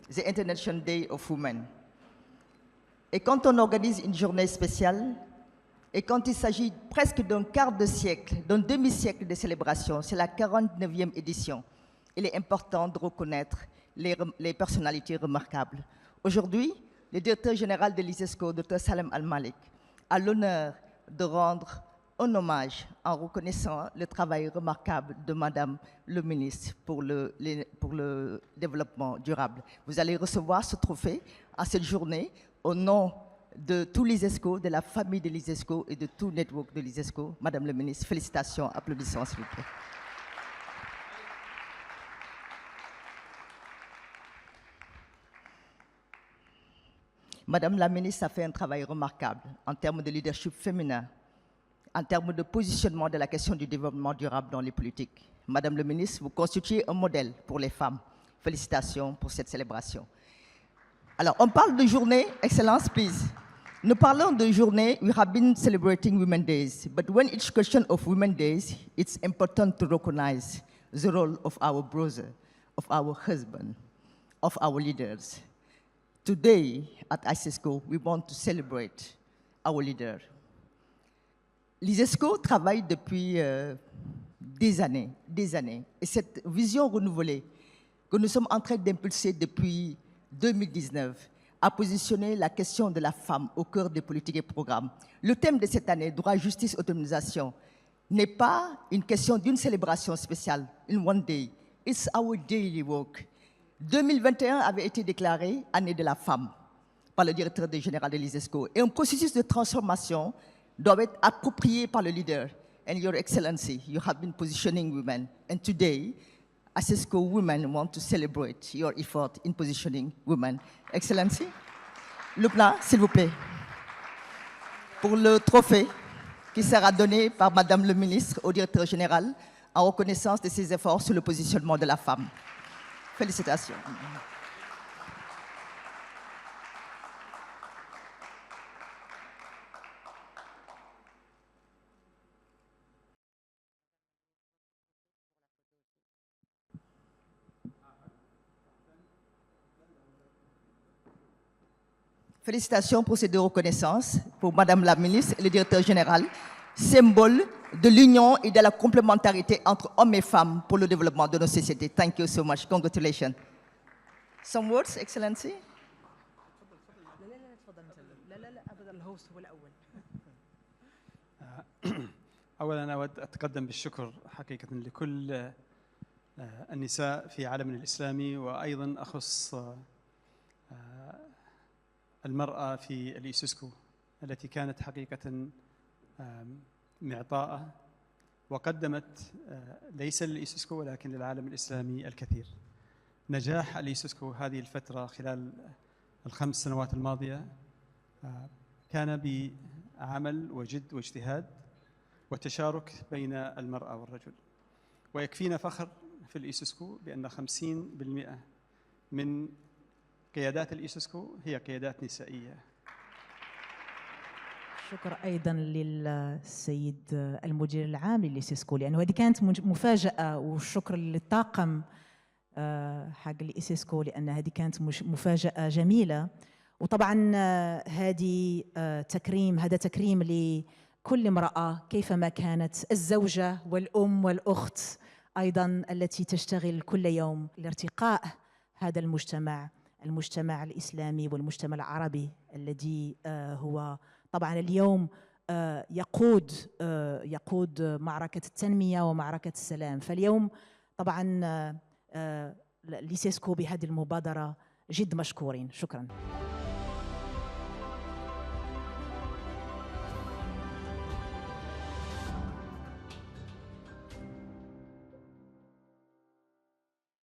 the International Day of Women. Et quand on organise une journée spéciale, et quand il s'agit presque d'un quart de siècle, d'un demi-siècle de célébration, c'est la 49e édition, il est important de reconnaître les personnalités remarquables. Aujourd'hui, le directeur général de l'ISESCO, Dr Salem Al-Malik, a l'honneur de rendre un hommage en reconnaissant le travail remarquable de Madame le ministre pour le développement durable. Vous allez recevoir ce trophée à cette journée au nom de tout l'ISESCO, de la famille de l'ISESCO et de tout le network de l'ISESCO. Madame le ministre, félicitations, applaudissements s'il vous plaît. Madame la ministre a fait un travail remarquable en termes de leadership féminin, en termes de positionnement de la question du développement durable dans les politiques. Madame le ministre, vous constituez un modèle pour les femmes. Félicitations pour cette célébration. Alors, on parle de journée, Excellence, please. Nous parlons de journée, we have been celebrating Women's Days, but when it's question of Women's Days, it's important to recognize the role of our brother, of our husband, of our leaders. Today, at ISESCO, we want to celebrate our leader. L'ISESCO travaille depuis des années. Et cette vision renouvelée que nous sommes en train d'impulser depuis 2019 a positionné la question de la femme au cœur des politiques et programmes. Le thème de cette année, droit, justice, autonomisation, n'est pas une question d'une célébration spéciale, in one day. It's our daily work. 2021 avait été déclaré année de la femme par le directeur général de l'ISESCO. Et un processus de transformation doit être approprié par le leader. And Your Excellency, you have been positioning women. And today, ISESCO women want to celebrate your effort in positioning women. Excellency, le plat, s'il vous plaît, pour le trophée qui sera donné par Madame le ministre au directeur général en reconnaissance de ses efforts sur le positionnement de la femme. Félicitations. Félicitations pour ces deux reconnaissances, pour Madame la ministre et le directeur général, symbole de l'union et de la complémentarité entre hommes et femmes pour le développement de nos sociétés. Thank you so much. Congratulations. Some words, Excellency? أولاً أود أتقدم بالشكر حقيقة لكل النساء في عالمنا الإسلامي، وأيضاً أخص المرأة في الإيسوسكو التي كانت حقيقة معطاءة وقدمت ليس للإيسوسكو ولكن للعالم الإسلامي الكثير. نجاح الإيسوسكو هذه الفترة خلال ال5 سنوات الماضية كان بعمل وجد واجتهاد وتشارك بين المرأة والرجل، ويكفينا فخر في الإيسوسكو بأن 50% من قيادات الإيسوسكو هي قيادات نسائية. شكر أيضاً للسيد المدير العام للإيسوسكو لأنه هذه كانت مفاجأة، والشكر للطاقم حق الإيسوسكو لأن هذه كانت مفاجأة جميلة. وطبعاً هذا تكريم لكل امرأة كيفما كانت، الزوجة والأم والأخت أيضاً التي تشتغل كل يوم لارتقاء هذا المجتمع الإسلامي والمجتمع العربي الذي هو طبعاً اليوم يقود معركة التنمية ومعركة السلام. فاليوم طبعاً ليسيسكو بهذه المبادرة جد مشكورين. شكراً.